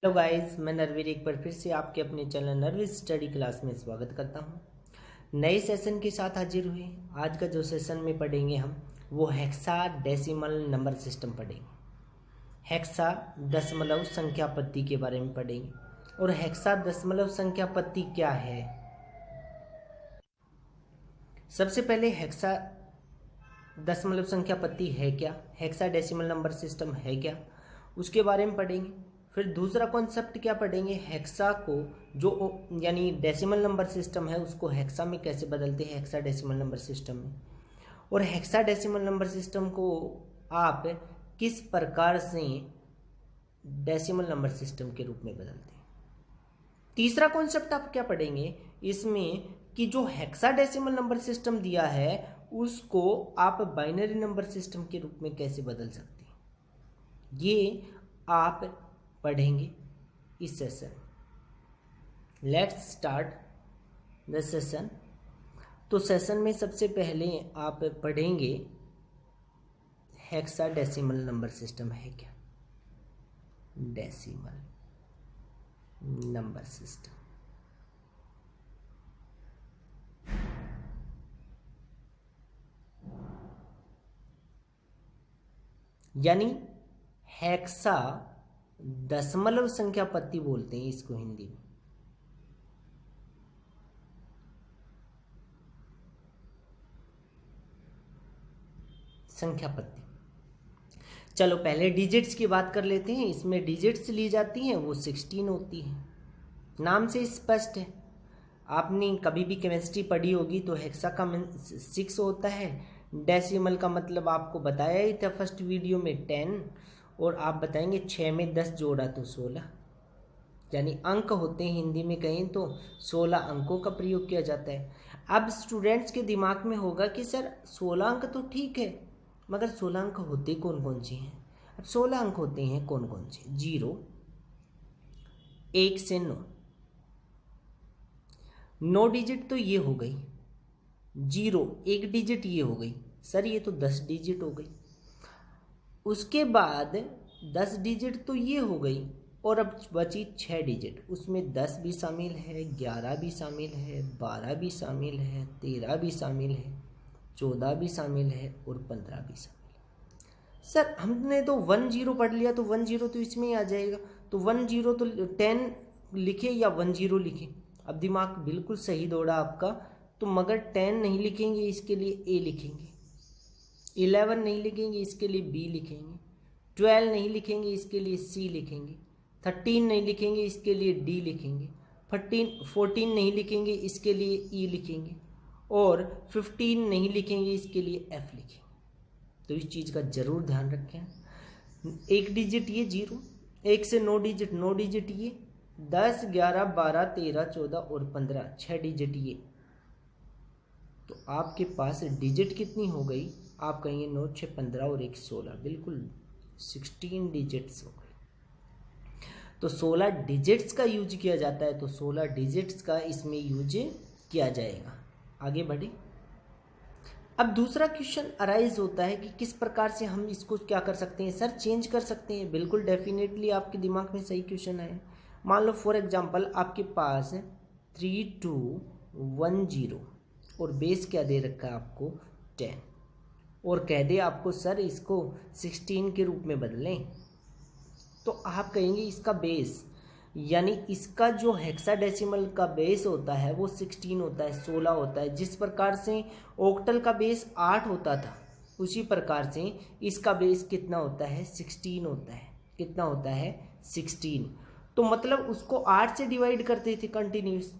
Hello guys, मैं नरवीर एक बार फिर से आपके अपने चैनल नरवीर स्टडी क्लास में स्वागत करता हूं। नए सेशन के साथ हाजिर हुए। आज का जो सेशन में पढ़ेंगे हम वो हेक्साडेसिमल नंबर सिस्टम पढ़ेंगे। हेक्सा दशमलव संख्या पत्ती के बारे में पढ़ेंगे। और हेक्सा दशमलव संख्या पत्ती क्या है? सबसे पहले हेक्सा दशमलव संख्या पत्ती है क्या, हेक्साडेसिमल नंबर सिस्टम है क्या, उसके बारे में पढ़ेंगे। फिर दूसरा कॉन्सेप्ट क्या पढ़ेंगे, हेक्सा को जो यानी डेसिमल नंबर सिस्टम है उसको हेक्सा में कैसे बदलते हैं हेक्साडेसिमल नंबर सिस्टम में, और हेक्साडेसिमल नंबर सिस्टम को आप किस प्रकार से डेसिमल नंबर सिस्टम के रूप में बदलते हैं। तीसरा कॉन्सेप्ट आप क्या पढ़ेंगे इसमें कि जो हेक्साडेसिमल नंबर सिस्टम दिया है उसको आप बाइनरी नंबर सिस्टम के रूप में कैसे बदल सकते हैं, ये आप पढ़ेंगे इस session. Let's start the session. तो सेशन में सबसे पहले आप पढ़ेंगे हेक्साडेसिमल नंबर सिस्टम है क्या, डेसिमल नंबर सिस्टम। यानी हेक्सा दशमलव संख्या पत्ती बोलते हैं इसको हिंदी में। संख्या पत्ती। चलो पहले डिजिट्स की बात कर लेते हैं। इसमें डिजिट्स ली जाती हैं वो 16 होती है, नाम से स्पष्ट है। आपने कभी भी केमिस्ट्री पढ़ी होगी तो हेक्सा का 6 होता है, डेसिमल का मतलब आपको बताया ही था फर्स्ट वीडियो में 10, और आप बताएंगे 6 में 10 जोड़ा तो 16, यानी अंक होते हैं हिंदी में कहें तो 16 अंकों का प्रयोग किया जाता है। अब स्टूडेंट्स के दिमाग में होगा कि सर 16 अंक तो ठीक है, मगर 16 अंक होते कौन कौन से हैं? अब 16 अंक होते हैं कौन कौन से? 0, 1 से 9। 9 डिजिट तो ये हो गई, 0 1 डिजिट ये हो गई, सर ये तो 10 डिजिट हो गई। उसके बाद 10 डिजिट तो ये हो गई, और अब बची 6 डिजिट, उसमें 10 भी शामिल है, 11 भी शामिल है, 12 भी शामिल है, 13 भी शामिल है, 14 भी शामिल है और 15 भी शामिल है। सर हमने तो 10 पढ़ लिया तो 10 तो इसमें ही आ जाएगा, तो 10 तो 10 लिखे या 10 लिखे? अब दिमाग बिल्कुल सही दौड़ा आपका, तो मगर 10 नहीं लिखेंगे इसके लिए ए लिखेंगे, 11 नहीं लिखेंगे इसके लिए बी लिखेंगे, 12 नहीं लिखेंगे इसके लिए सी लिखेंगे, 13 नहीं लिखेंगे इसके लिए डी लिखेंगे, 14 नहीं लिखेंगे इसके लिए ई लिखेंगे, और 15 नहीं लिखेंगे इसके लिए एफ लिखेंगे। तो इस चीज़ का जरूर ध्यान रखें। 1 डिजिट ये 0, 1 से 9 डिजिट, 9 डिजिट ये, 10, 11, 12, 13, 14 और 15, 6 डिजिट ये। तो आपके पास डिजिट कितनी हो गई? आप कहेंगे 9, 6, 15 और 1 16, बिल्कुल 16 डिजिट्स हो गए। तो 16 डिजिट्स का यूज किया जाता है, तो 16 डिजिट्स का इसमें यूज किया जाएगा। आगे बढ़े। अब दूसरा क्वेश्चन अराइज होता है कि किस प्रकार से हम इसको क्या कर सकते हैं, सर चेंज कर सकते हैं। बिल्कुल डेफिनेटली आपके दिमाग में सही क्वेश्चन है। मान लो फॉर एग्जांपल आपके पास 3210 और बेस क्या दे रखा है आपको 10, और कह दे आपको सर इसको 16 के रूप में बदलें, तो आप कहेंगे इसका बेस यानी इसका जो हेक्साडेसिमल का बेस होता है वो 16 होता है, 16 होता है। जिस प्रकार से ओक्टल का बेस 8 होता था उसी प्रकार से इसका बेस कितना होता है 16 होता है। कितना होता है 16। तो मतलब उसको 8 से डिवाइड करते थे कंटिन्यूस,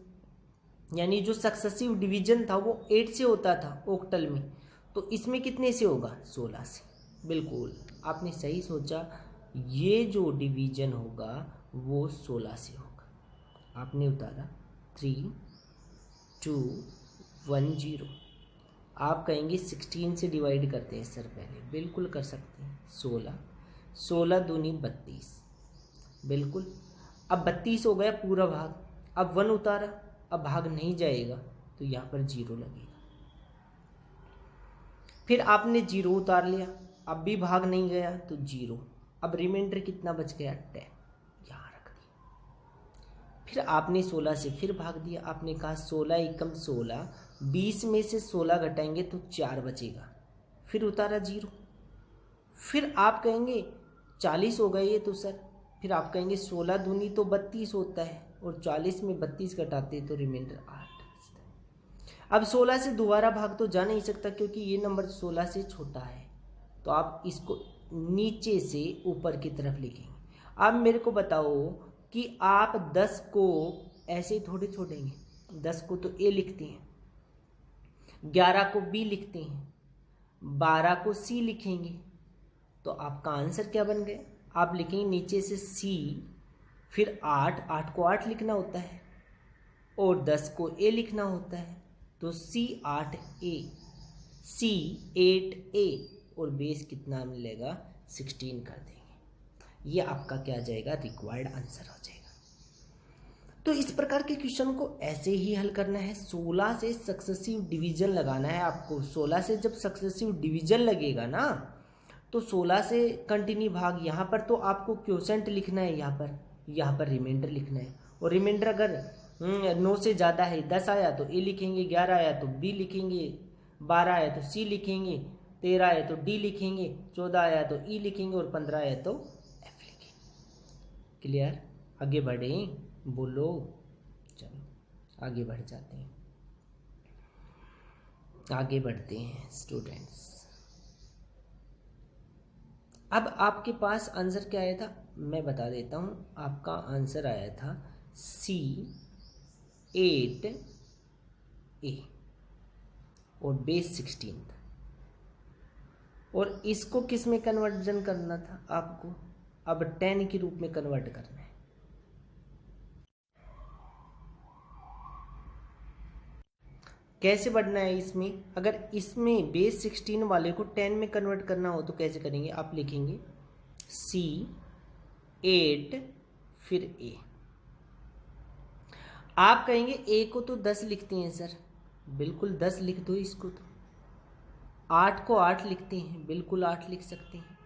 यानी जो सक्सेसिव डिवीजन था वो 8 से होता था ओक्टल में, तो इसमें कितने से होगा 16 से। बिल्कुल आपने सही सोचा, ये जो डिवीजन होगा वो 16 से होगा। आपने उतारा 3210, आप कहेंगे 16 से डिवाइड करते हैं सर पहले, बिल्कुल कर सकते हैं। 16, 16 दूनी 32, बिल्कुल। अब 32 हो गया पूरा भाग, अब 1 उतारा, अब भाग नहीं जाएगा तो यहाँ पर 0 लगेगा। फिर आपने 0 उतार लिया, अब भी भाग नहीं गया तो 0, अब रिमाइंडर कितना बच गया 10, यहाँ रख दिया। फिर आपने 16 से फिर भाग दिया, आपने कहा 16 एकम 16, 20 में से 16 घटाएंगे तो 4 बचेगा, फिर उतारा 0। फिर आप कहेंगे 40 हो गए ये तो सर, फिर आप कहेंगे 16 दूनी तो 32 होता है और 40 में 32 घटाते तो रिमाइंडर 8 बचता है। अब 16 से दोबारा भाग तो जा नहीं सकता क्योंकि ये नंबर 16 से छोटा है, तो आप इसको नीचे से ऊपर की तरफ लिखेंगे। अब मेरे को बताओ कि आप 10 को ऐसे ही थोड़े छोड़ेंगे, 10 को तो ए लिखते हैं, 11 को बी लिखते हैं, 12 को सी लिखेंगे, तो आपका आंसर क्या बन गया? आप लिखेंगे नीचे से सी, फिर 8 को 8 लिखना होता है और 10 को ए लिखना होता है, तो सी 8A, सी 8A और बेस कितना मिलेगा 16 कर देंगे। ये आपका क्या आ जाएगा? रिक्वायर्ड आंसर हो जाएगा। तो इस प्रकार के क्वेश्चन को ऐसे ही हल करना है। 16 से सक्सेसिव डिवीजन लगाना है आपको। 16 से जब सक्सेसिव डिवीजन लगेगा ना तो 16 से कंटिन्यू भाग, यहाँ पर तो आपको क्वोशेंट लिखना है, यहाँ पर रिमाइंडर लिखना है। और रिमाइंडर अगर 9 से ज़्यादा है, 10 आया तो ए लिखेंगे, 11 आया तो बी लिखेंगे, 12 आया तो सी लिखेंगे, 13 आया तो डी लिखेंगे, 14 आया तो ई लिखेंगे और 15 आया तो एफ लिखेंगे। क्लियर? आगे बढ़ें, बोलो। चलो आगे बढ़ जाते हैं, आगे बढ़ते हैं स्टूडेंट्स। अब आपके पास आंसर क्या आया था मैं बता देता हूँ। आपका आंसर आया था C8A और बेस 16 था। और इसको किस में कन्वर्जन करना था आपको? अब 10 के रूप में कन्वर्ट करना है। कैसे बढ़ना है इसमें? अगर इसमें बेस 16 वाले को 10 में कन्वर्ट करना हो तो कैसे करेंगे? आप लिखेंगे C8 फिर A। आप कहेंगे A को तो 10 लिखते हैं सर, बिल्कुल 10 लिख दो इसको। तो 8 को 8 लिखते हैं, बिल्कुल 8 लिख सकते हैं।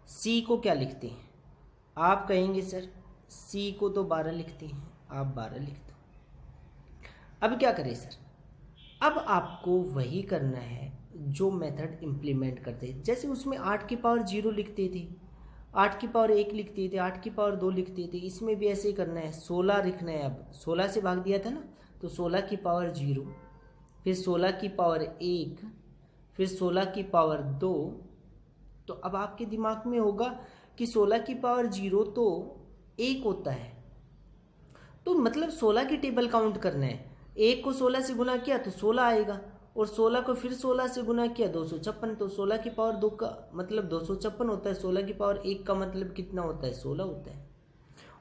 C को क्या लिखते हैं? आप कहेंगे सर C को तो 12 लिखते हैं, आप 12 लिख दो। अब क्या करें सर? अब आपको वही करना है जो मेथड इम्प्लीमेंट करते हैं। जैसे उसमें 8 की पावर 0 लिखते थे, 8 की पावर 1 लिखते थे, 8 की पावर 2 लिखते थे, इसमें भी ऐसे ही करना है। 16 लिखना है। अब 16 से भाग दिया था ना, तो 16 की पावर 0, फिर 16 की पावर 1, फिर 16 की पावर 2। तो अब आपके दिमाग में होगा कि 16 की पावर 0 तो 1 होता है, तो मतलब 16 की टेबल काउंट करना है। 1 को 16 से गुना किया तो 16 आएगा, और 16 को फिर 16 से गुना किया 256। तो 16 की पावर 2 का मतलब 256 होता है, 16 की पावर 1 का मतलब कितना होता है? 16 होता है।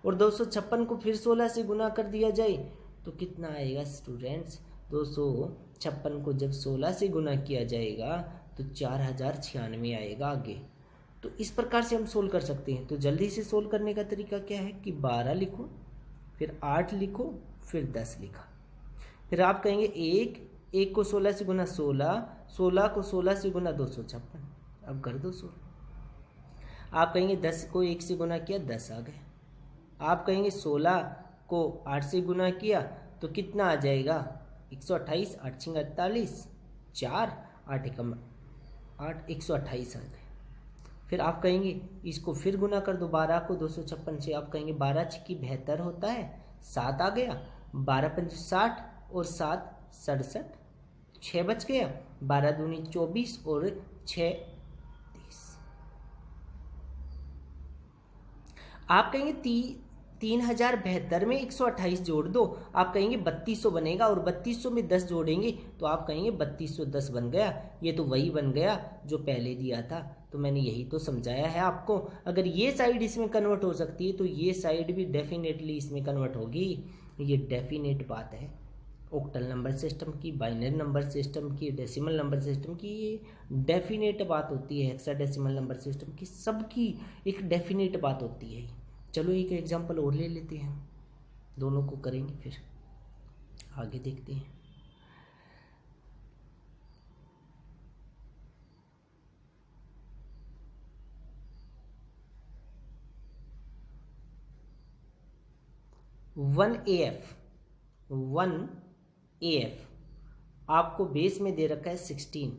और 256 को फिर 16 से गुना कर दिया जाए तो कितना आएगा स्टूडेंट्स? 256 को जब 16 से गुना किया जाएगा तो 4096 आएगा आगे। तो इस प्रकार से हम सोल्व कर सकते हैं। तो जल्दी से सोल्व करने का तरीका क्या है कि 12 लिखो, फिर 8 लिखो, फिर 10 लिखा। फिर आप कहेंगे 1 को 16 से गुना 16, 16 को 16 से गुना 256। अब कर दो सोल्व। आप कहेंगे 10 को 1 से गुना किया 10 आ गए। आप कहेंगे 16 को 8 से गुना किया तो कितना आ जाएगा? 128, 8 6 48, 4 8 एकम 8, 128 आ गए। फिर आप कहेंगे इसको फिर गुना कर दो, 12 को 256 से। आप कहेंगे 12 छक्की 72 होता है, 7 आ गया, 12 पंच 60 और 7 67, 6 बच गया, 12 दूनी 24 और 6 30। आप कहेंगे 3072 में 128 जोड़ दो। आप कहेंगे 3200 बनेगा, और 3200 में 10 जोड़ेंगे तो आप कहेंगे 3210 बन गया। ये तो वही बन गया जो पहले दिया था। तो मैंने यही तो समझाया है आपको। अगर ये साइड इसमें कन्वर्ट हो सकती है तो ये साइड भी डेफिनेटली इसमें कन्वर्ट होगी। ये डेफिनेट बात है ऑक्टल नंबर सिस्टम की, बाइनरी नंबर सिस्टम की, डेसिमल नंबर सिस्टम की। ये डेफिनेट बात होती है। हेक्साडेसिमल नंबर सिस्टम की सबकी एक डेफिनेट बात होती है। चलो एक एग्जांपल और ले लेते हैं, दोनों को करेंगे फिर आगे देखते हैं। 1AF, 1AF आपको बेस में दे रखा है 16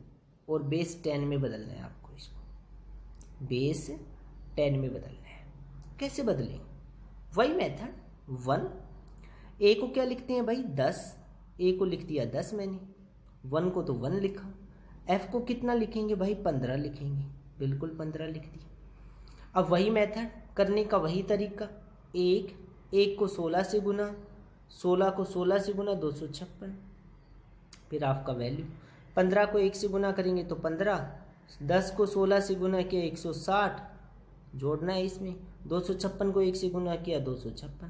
और बेस 10 में बदलना है आपको, इसको बेस 10 में बदलना है। कैसे बदलें? वही मेथड 1, ए को क्या लिखते हैं भाई 10, ए को लिख दिया 10 मैंने, 1 को तो 1 लिखा, एफ को कितना लिखेंगे भाई 15 लिखेंगे, बिल्कुल 15 लिख दिया। अब वही मेथड करने का वही तरीका, एक को 16 से गुना, 16 को 16 से गुना 256, फिर आपका वैल्यू 15 को 1 से गुना करेंगे तो 15, 10 को 16 से गुना किया 160 जोड़ना है इसमें, 256 को 1 से गुना किया 256,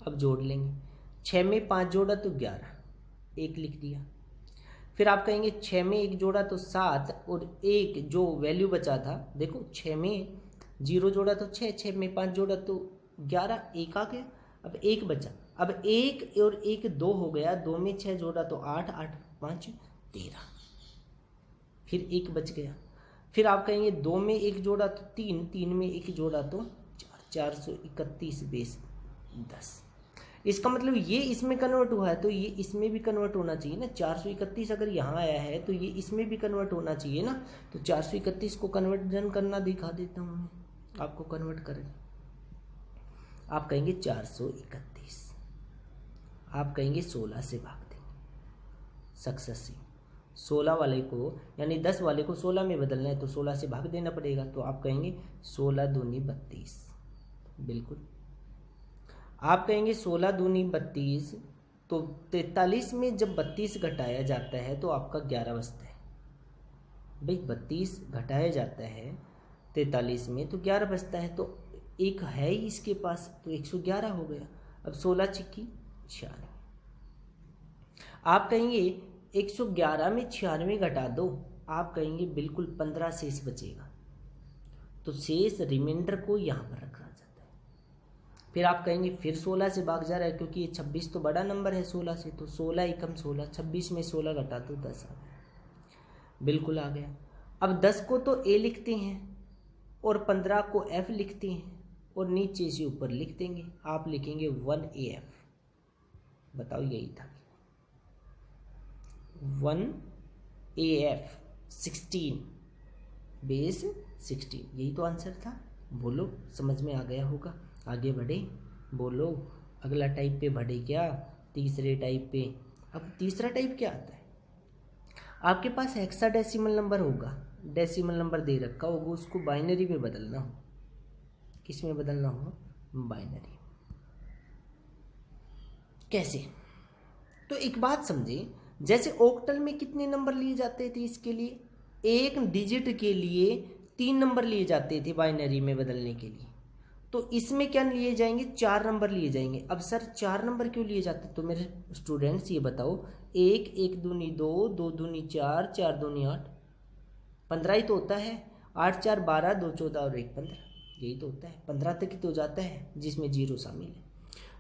अब जोड़ लेंगे, 6 में 5 जोड़ा तो 11, 1 लिख दिया। फिर आप कहेंगे 6 में 1 जोड़ा तो 7 और 1 जो वैल्यू बचा था, देखो 6 में 0 जोड़ा तो 6, 6 में 5 जोड़ा तो 11, 1 आ गया, अब 1 बचा, अब 1 और 1 2 हो गया, 2 में 6 जोड़ा तो 8, 8 5 13, फिर 1 बच गया। फिर आप कहेंगे 2 में 1 जोड़ा तो 3, 3 में 1 जोड़ा तो 4, 431 बेस 10। इसका मतलब ये इसमें कन्वर्ट हुआ है तो ये इसमें भी कन्वर्ट होना चाहिए ना, 431 अगर यहाँ आया है तो ये इसमें भी कन्वर्ट होना चाहिए ना, तो 431 को कन्वर्जन करना दिखा देता हूँ मैं आपको, कन्वर्ट करें। आप कहेंगे 431, आप कहेंगे 16 से भाग देंगे, सक्सेसिव 16 वाले को यानी 10 वाले को 16 में बदलना है तो 16 से भाग देना पड़ेगा, तो आप कहेंगे 16 दूनी 32, बिल्कुल। आप कहेंगे 16 दूनी 32, तो 43 में जब 32 घटाया जाता है तो आपका 11 बचता है भाई, 32 घटाया जाता है 43 में तो 11 बचता है, तो एक है ही इसके पास तो 111 हो गया। अब 16 छिक्की 96, आप कहेंगे 111 में 96 घटा दो, आप कहेंगे बिल्कुल 15 शेष बचेगा, तो शेष रिमाइंडर को यहाँ पर रखा जाता है। फिर आप कहेंगे फिर 16 से भाग जा रहा है क्योंकि ये 26 तो बड़ा नंबर है 16 से, तो 16 एकम 16, 26 में 16 घटा दो 10 आ गया, बिल्कुल आ गया। अब 10 को तो ए लिखते हैं और 15 को एफ लिखते हैं और नीचे से ऊपर लिख देंगे, आप लिखेंगे 1AF, बताओ यही था 1AF 16 बेस 16, यही तो आंसर था। बोलो समझ में आ गया होगा, आगे बढ़े, बोलो अगला टाइप पे बढ़े क्या, तीसरे टाइप पे। अब तीसरा टाइप क्या आता है, आपके पास हेक्साडेसिमल नंबर होगा, डेसिमल नंबर दे रखा होगा, उसको बाइनरी में बदलना हो, किस में बदलना हो, बाइनरी। कैसे? तो एक बात समझे, जैसे ऑक्टल में कितने नंबर लिए जाते थे, इसके लिए एक डिजिट के लिए 3 नंबर लिए जाते थे बाइनरी में बदलने के लिए, तो इसमें क्या लिए जाएंगे, 4 नंबर लिए जाएंगे। अब सर 4 नंबर क्यों लिए जाते, तो मेरे स्टूडेंट्स ये बताओ, 1 1 दूनी 2, 2 दूनी 4, 4 दूनी 8, 15 ही तो होता है, 8 4 12, 2 14 और 1 15, यही तो होता है, 15 तक ही तो जाता है जिसमें 0 शामिल है।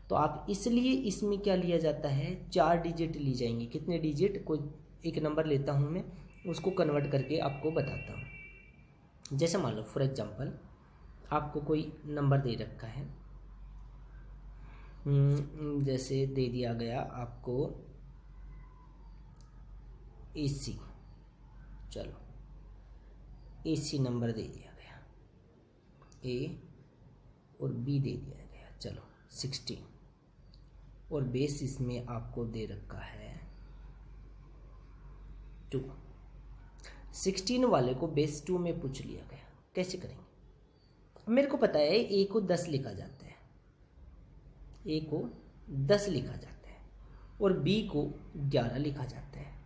तो आप इसलिए इसमें क्या लिया जाता है, 4 डिजिट ली जाएंगे। कितने डिजिट, कोई एक नंबर लेता हूँ मैं, उसको कन्वर्ट करके आपको बताता हूँ। जैसे मान लो फॉर एग्जांपल आपको कोई नंबर दे रखा है, जैसे दे दिया गया आपको AC, चलो AC नंबर दे दिया गया, A और B दे दिया गया, चलो 16, और बेस इसमें आपको दे रखा है 2। 16 वाले को बेस 2 में पूछ लिया गया, कैसे करेंगे। मेरे को पता है A को 10 लिखा जाता है, A को 10 लिखा जाता है और B को 11 लिखा जाता है।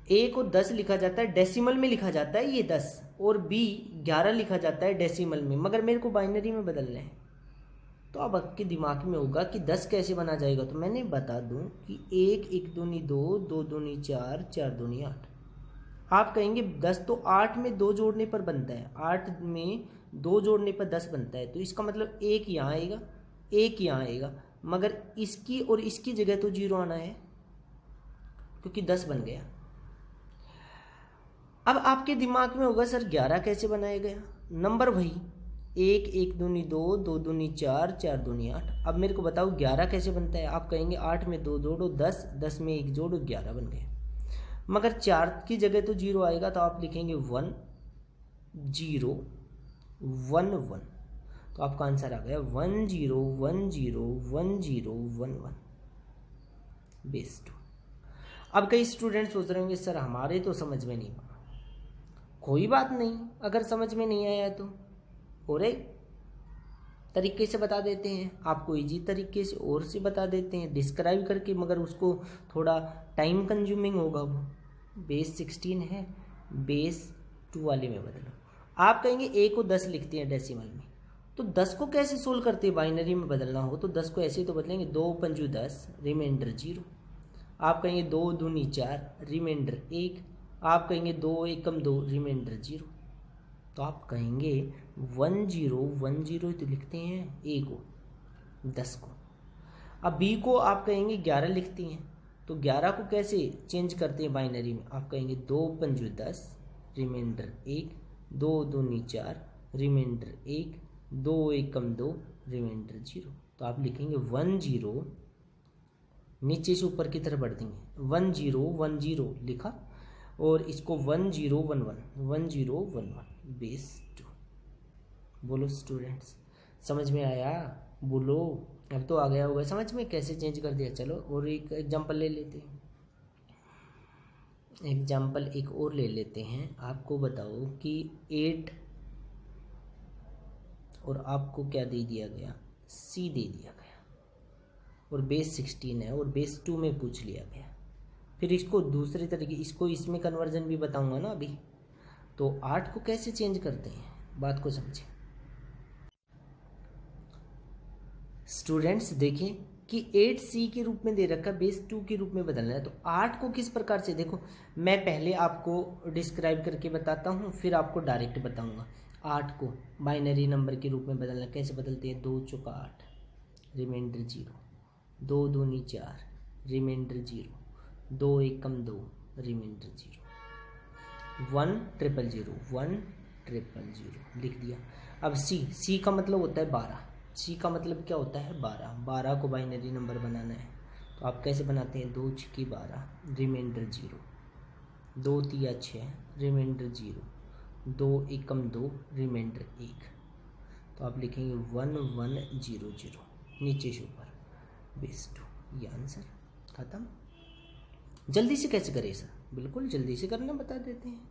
A को 10 लिखा जाता है, डेसिमल में लिखा जाता है ये 10, और B 11 लिखा जाता है डेसिमल में, मगर मेरे को बाइनरी में बदलना है। तो अब आपके दिमाग में होगा कि 10 कैसे बना जाएगा, तो मैंने बता दूं कि 1 1 दूनी 2, 2 दूनी 4, 4 दूनी 8। आप कहेंगे 10 तो 8 में 2 जोड़ने पर बनता है, 8 में 2 जोड़ने पर 10 बनता है, तो इसका मतलब 1 यहाँ आएगा, 1 यहाँ आएगा, मगर इसकी और इसकी जगह तो 0 आना है क्योंकि 10 बन गया। अब आपके दिमाग में होगा सर 11 कैसे बनाया गया, नंबर वही एक, एक दूनी 2, 2 दूनी 4, 4 दूनी 8। अब मेरे को बताओ 11 कैसे बनता है। आप कहेंगे 8 में 2 जोड़ो 10, 10 में 1 जोड़ो 11 बन गया। मगर 4 की जगह तो 0 आएगा, तो आप लिखेंगे 1 0 1 1। तो आपका आंसर आ गया 1 0 1 0 1 0 1 1 बेस 2। अब कई स्टूडेंट सोच रहे होंगे सर हमारे तो समझ में नहीं आया। कोई बात नहीं, अगर समझ में नहीं आया तो और एक तरीके से बता देते हैं आपको, इजी तरीके से और से बता देते हैं डिस्क्राइब करके, मगर उसको थोड़ा टाइम कंज्यूमिंग होगा। वो बेस 16 है, बेस 2 वाले में बदलो। आप कहेंगे ए को 10 लिखते हैं डेसिमल में, तो 10 को कैसे सोल्व करते हैं। बाइनरी में बदलना हो तो 10 को ऐसे ही तो बदलेंगे, 2 पंजू 10 रिमाइंडर 0। आप कहेंगे 2 दूनी 4 रिमाइंडर 1। आप कहेंगे 2 एकम 2 रिमाइंडर 0। तो आप कहेंगे 1 0 1 0 तो लिखते हैं ए को 10 को। अब बी को आप कहेंगे 11 लिखते हैं, तो 11 को कैसे चेंज करते हैं बाइनरी में। आप कहेंगे 2 पंजू 10 रिमाइंडर 1, 2 दूनी 4 रिमाइंडर 1, 2 एकम 2 रिमाइंडर 0। तो आप लिखेंगे 1 0, नीचे से ऊपर की तरफ बढ़ देंगे 1 0 1 0 लिखा, और इसको 1 0 1 1 1 0 1 1 बेस 2। बोलो स्टूडेंट्स समझ में आया, बोलो। अब तो आ गया होगा समझ में कैसे चेंज कर दिया। चलो और एक एग्जांपल ले लेते हैं, एग्जांपल एक और ले लेते हैं। आपको बताओ कि 8 और आपको क्या दे दिया गया, सी दे दिया गया, और बेस 16 है और बेस 2 में पूछ लिया गया। फिर इसको दूसरे तरीके, इसको इसमें कन्वर्जन भी बताऊंगा ना अभी। तो 8 को कैसे चेंज करते हैं, बात को समझें स्टूडेंट्स। देखें कि 8C के रूप में दे रखा, बेस 2 के रूप में बदलना है। तो 8 को किस प्रकार से, देखो मैं पहले आपको डिस्क्राइब करके बताता हूँ, फिर आपको डायरेक्ट बताऊँगा। 8 को बाइनरी नंबर के रूप में बदलना कैसे बदलते हैं। 2 चौका 8 रिमाइंडर 0, 2 दूनी 4 रिमाइंडर 0, 2 एकम 2 रिमाइंडर 0, 1 0 0 1 0 0 लिख दिया। अब सी का मतलब होता है 12। सी का मतलब क्या होता है 12। 12 को बाइनरी नंबर बनाना है, तो आप कैसे बनाते हैं। 2 छक्की 12 रिमाइंडर 0, 2 तिया 6 रिमाइंडर 0, 2 एकम 2 रिमाइंडर 1। तो आप लिखेंगे 1 1 0 0 नीचे से ऊपर बेस 2। ये आंसर खत्म। जल्दी से कैसे करें सर, बिल्कुल जल्दी से करना बता देते हैं।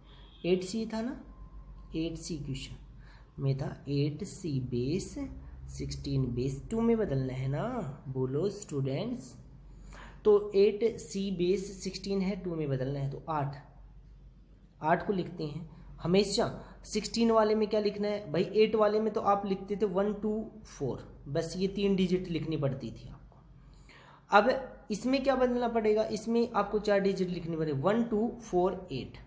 8C था ना, 8C क्वेश्चन में था 8C बेस 16 बेस 2 में बदलना है ना, बोलो स्टूडेंट्स। तो 8C बेस 16 है, 2 में बदलना है। तो 8 को लिखते हैं हमेशा। 16 वाले में क्या लिखना है भाई, 8 वाले में तो आप लिखते थे 1 2 4, बस ये 3 डिजिट लिखनी पड़ती थी आपको। अब इसमें क्या बदलना पड़ेगा, इसमें आपको 4 डिजिट लिखनी पड़ेगी। 1 2 4 8।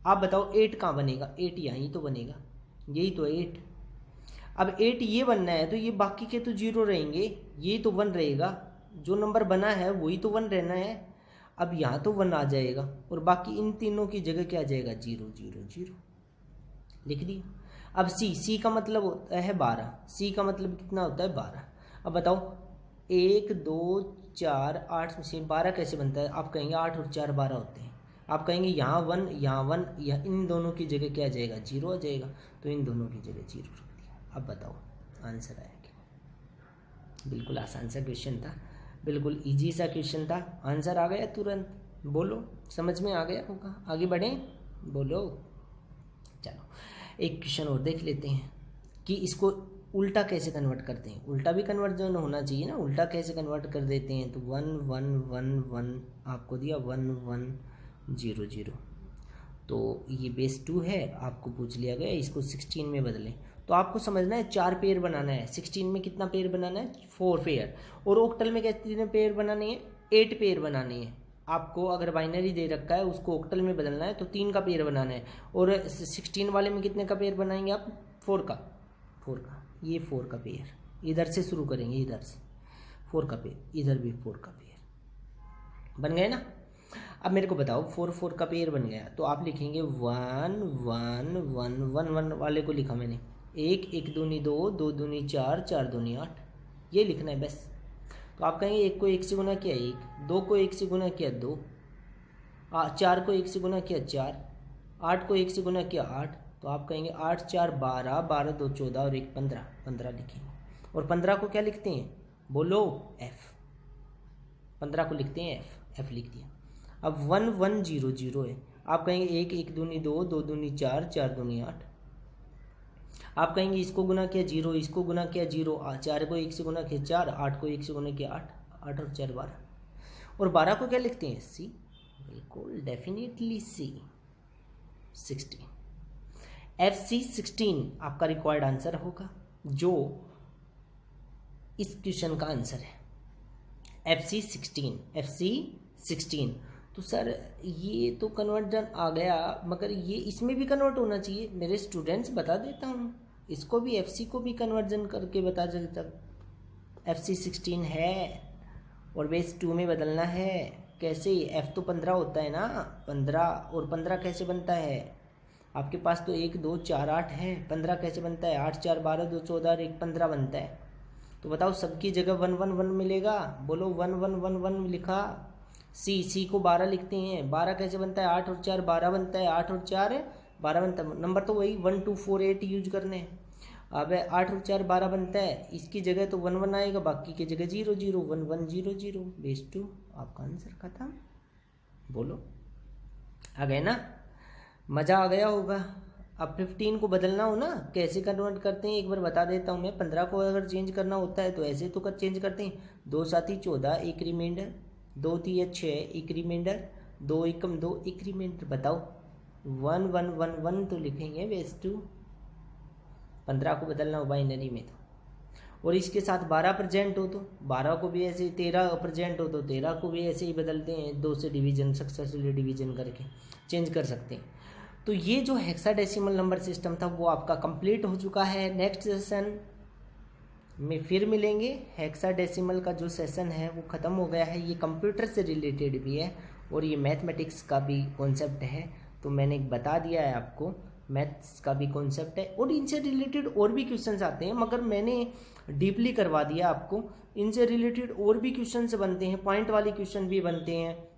आप बताओ 8 कहाँ बनेगा, 8 यहाँ तो बनेगा, यही तो 8। अब 8 ये बनना है, तो ये बाकी के तो 0 रहेंगे, ये तो 1 रहेगा। जो नंबर बना है वही तो 1 रहना है। अब यहाँ तो 1 आ जाएगा, और बाकी इन तीनों की जगह क्या आ जाएगा 0 0 0 लिख दिया। अब सी का मतलब होता है 12। सी का मतलब कितना होता है 12। अब बताओ 1 2 4 8 से 12 कैसे बनता है। आप कहेंगे 8 और 4 12 होते हैं। आप कहेंगे यहाँ 1 यहाँ 1, या इन दोनों की जगह क्या आ जाएगा 0 आ जाएगा, तो इन दोनों की जगह 0 रख दिया। अब बताओ आंसर आया क्या। बिल्कुल आसान सा क्वेश्चन था, बिल्कुल इजी सा क्वेश्चन था, आंसर आ गया तुरंत। बोलो समझ में आ गया होगा, आगे बढ़ें बोलो। चलो एक क्वेश्चन और देख लेते हैं कि इसको उल्टा कैसे कन्वर्ट करते हैं। उल्टा भी कन्वर्जन होना चाहिए ना, उल्टा कैसे कन्वर्ट कर देते हैं। तो 1 1 1 1 आपको दिया 1 1 0 0। तो ये बेस 2 है, आपको पूछ लिया गया इसको 16 में बदलें। तो आपको समझना है 4 पेयर बनाना है। 16 में कितना पेयर बनाना है 4 पेयर, और ऑक्टल में कितने पेयर बनाने हैं 8 पेयर बनाने हैं। आपको अगर बाइनरी दे रखा है उसको ऑक्टल में बदलना है तो 3 का पेयर बनाना है, और 16 वाले में कितने का पेयर बनाएंगे आप 4 का। ये 4 का पेयर इधर से शुरू करेंगे, इधर से 4 का पेयर, इधर भी 4 का पेयर बन गए ना। अब मेरे को बताओ 4 का पेयर बन गया, तो आप लिखेंगे 1 1 1 1 1 वाले को लिखा मैंने, 1 1 दूनी 2, 2 दूनी 4, 4 दूनी 8, ये लिखना है बस। तो आप कहेंगे 1 को 1 से गुना किया 1, 2 को 1 से गुना किया 2, 4 को 1 से गुना किया 4, 8 को 1 से गुना किया 8। तो आप कहेंगे 8 4 12, 12 2 14 और 1 15, 15 लिखेंगे। और 15 को क्या लिखते हैं, बोलो F, 15 को लिखते हैं F लिख दिया। अब 1 1 0 0 है। आप कहेंगे 1 1 दूनी 2, 2 दूनी 4, 4 दूनी 8। आप कहेंगे इसको गुना किया 0, इसको गुना किया 0, 4 को 1 से गुना किया 4, 8 को 1 से गुना किया 8, 8 और 4 12। और 12 को क्या लिखते हैं, C, बिल्कुल डेफिनेटली C, 16। FC 16 आपका रिक्वायर्ड आंसर होगा, जो इस क्वेश्चन का आंसर है। FC 16। तो सर ये तो कन्वर्जन आ गया, मगर ये इसमें भी कन्वर्ट होना चाहिए। मेरे स्टूडेंट्स बता देता हूँ, इसको भी FC को भी कन्वर्जन करके बता देता। FC 16 है और बेस 2 में बदलना है। कैसे, F तो 15 होता है ना, 15 और 15 कैसे बनता है, आपके पास तो 1 2 4 8 है, 15 कैसे बनता है, 8 4 12 2 14 और 1 15 बनता है। तो बताओ सबकी जगह 1 1 1 मिलेगा, बोलो 1 1 1 1 लिखा। C को 12 लिखते हैं, 12 कैसे बनता है, 8 और 4 12 बनता है, 8 और 4 12 बनता है। नंबर तो वही 1 2 4 8 यूज करने हैं। अब 8 और 4 12 बनता है, इसकी जगह तो 1 1 आएगा, बाकी की जगह 0 0 1 1 0 0 बेस 2, आपका आंसर खत्म। बोलो आ गए ना, मज़ा आ गया होगा। अब 15 को बदलना हो ना, कैसे कन्वर्ट करते हैं एक बार बता देता हूँ मैं। 15 को अगर चेंज करना होता है तो ऐसे तो कर चेंज करते हैं, 2 7 14 1 रिमाइंडर, 2 3 6 1 रिमाइंडर, 2 1 2 1 रिमाइंडर। बताओ 1 1 1 1 तो लिखेंगे बेस 2। 15 को बदलना हो बाइनरी में तो, और इसके साथ 12 प्रेजेंट हो तो 12 को भी ऐसे, 13 प्रेजेंट हो तो 13 को भी ऐसे ही बदलते हैं, 2 से डिवीजन, सक्सेसफुली डिवीजन करके चेंज कर सकते हैं। तो ये जो हेक्साडेसिमल नंबर सिस्टम था वो आपका कंप्लीट हो चुका है। नेक्स्ट सेशन में फिर मिलेंगे। हेक्साडेसिमल का जो सेशन है वो ख़त्म हो गया है। ये कंप्यूटर से रिलेटेड भी है और ये मैथमेटिक्स का भी कॉन्सेप्ट है, तो मैंने बता दिया है आपको, मैथ्स का भी कॉन्सेप्ट है और इनसे रिलेटेड और भी क्वेश्चंस आते हैं, मगर मैंने डीपली करवा दिया आपको। इनसे रिलेटेड और भी क्वेश्चंस बनते हैं, पॉइंट वाले क्वेश्चन भी बनते हैं,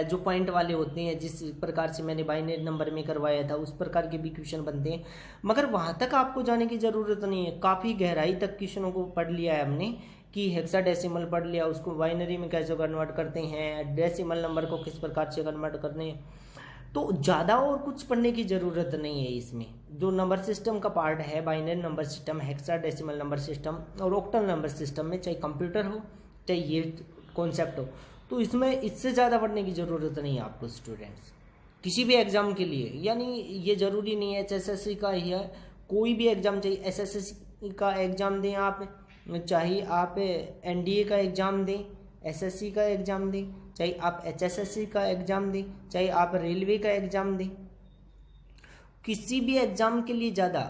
जो पॉइंट वाले होते हैं, जिस प्रकार से मैंने बाइनरी नंबर में करवाया था उस प्रकार के भी क्वेश्चन बनते हैं। मगर वहाँ तक आपको जाने की ज़रूरत नहीं है, काफ़ी गहराई तक क्वेश्चनों को पढ़ लिया है हमने, कि हेक्साडेसिमल पढ़ लिया, उसको बाइनरी में कैसे कन्वर्ट करते हैं, डेसिमल नंबर को किस प्रकार से कन्वर्ट करते हैं। तो ज़्यादा और कुछ पढ़ने की ज़रूरत नहीं है इसमें। जो नंबर सिस्टम का पार्ट है, binary number system, hexadecimal number system और ऑक्टल नंबर सिस्टम में, चाहे कंप्यूटर हो चाहे ये कॉन्सेप्ट हो, तो इसमें इससे ज़्यादा पढ़ने की ज़रूरत नहीं है आपको स्टूडेंट्स, किसी भी एग्ज़ाम के लिए। यानी ये ज़रूरी नहीं है HSSC का ही है, कोई भी एग्ज़ाम चाहिए, SSSC का एग्ज़ाम दें आप, चाहे आप NDA का एग्ज़ाम दें, SSC का एग्ज़ाम दें, चाहे आप HSSC का एग्ज़ाम दें, चाहे आप रेलवे का एग्ज़ाम दें, किसी भी एग्ज़ाम के लिए ज़्यादा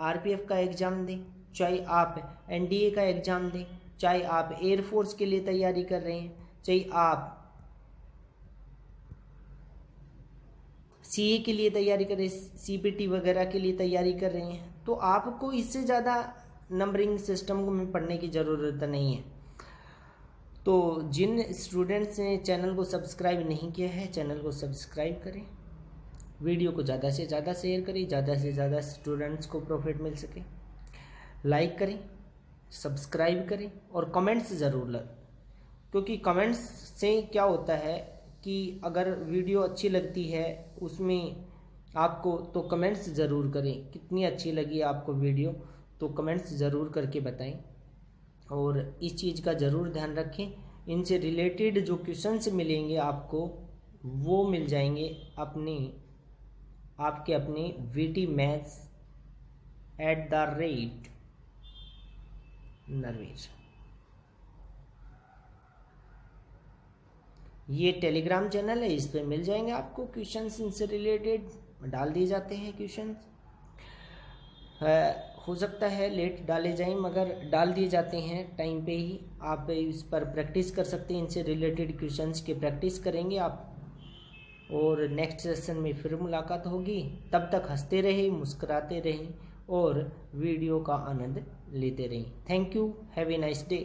RPF का एग्ज़ाम दें, चाहे आप NDA का एग्ज़ाम दें, चाहे आप एयरफोर्स के लिए तैयारी कर रहे हैं, चाहे आप CA के लिए तैयारी कर रहे हैं, CPT वगैरह के लिए तैयारी कर रहे हैं, तो आपको इससे ज़्यादा नंबरिंग सिस्टम में पढ़ने की ज़रूरत नहीं है। तो जिन स्टूडेंट्स ने चैनल को सब्सक्राइब नहीं किया है, चैनल को सब्सक्राइब करें, वीडियो को ज़्यादा से ज़्यादा शेयर करें, ज़्यादा से ज़्यादा स्टूडेंट्स को प्रॉफिट मिल सके। लाइक करें, सब्सक्राइब करें और कमेंट्स ज़रूर लगें, क्योंकि कमेंट्स से क्या होता है कि अगर वीडियो अच्छी लगती है उसमें आपको, तो कमेंट्स ज़रूर करें, कितनी अच्छी लगी आपको वीडियो, तो कमेंट्स ज़रूर करके बताएं। और इस चीज़ का ज़रूर ध्यान रखें, इनसे रिलेटेड जो क्वेश्चंस मिलेंगे आपको वो मिल जाएंगे आपके अपने VTmaths@Narvesh। ये टेलीग्राम चैनल है, इस पर मिल जाएंगे आपको क्वेश्चंस, इनसे रिलेटेड डाल दिए जाते हैं क्वेश्चंस। हो सकता है लेट डाले जाएं, मगर डाल दिए जाते हैं टाइम पे ही। आप इस पर प्रैक्टिस कर सकते हैं, इनसे रिलेटेड क्वेश्चंस की प्रैक्टिस करेंगे आप। और नेक्स्ट सेशन में फिर मुलाकात होगी, तब तक हंसते रहें, मुस्कुराते रहें और वीडियो का आनंद लेते रहें। Thank you, have a nice day.